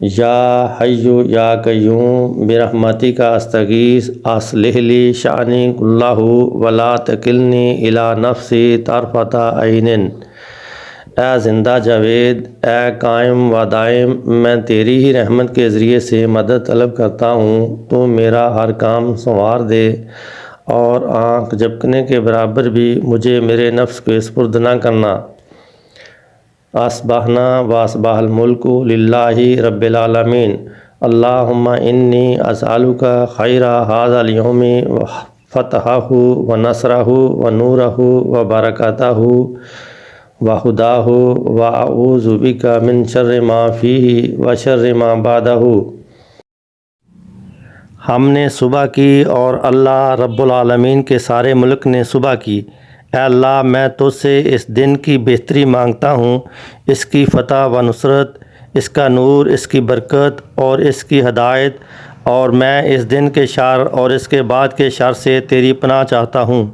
یا حی یا قیوم برحمتک استغیث اصلح لی شأنی کلہ ولا تکلنی الی نفسی طرفۃ عین۔ اے زندہ جاوید، اے قائم و دائم، میں تیری ہی رحمت کے ذریعے سے مدد طلب کرتا ہوں، تو میرا ہر کام سنوار دے اور آنکھ جھپکنے کے برابر بھی مجھے میرے نفس کو سپرد نہ کرنا۔ اصبحنا واصبح الملک للہ رب العالمین۔ اللہم انی اسألک خیر ھذا الیوم فتحہ و نصرہ و نورہ و برکتہ و ہداہ و اعوذ بک من شر ما فیہ و شر ما بعدہ۔ ہم نے صبح کی اور اللہ رب العالمین کے سارے ملک نے صبح کی۔ اے اللہ، میں تجھ سے اس دن کی بہتری مانگتا ہوں، اس کی فتح و نصرت، اس کا نور، اس کی برکت اور اس کی ہدایت، اور میں اس دن کے شر اور اس کے بعد کے شر سے تیری پناہ چاہتا ہوں۔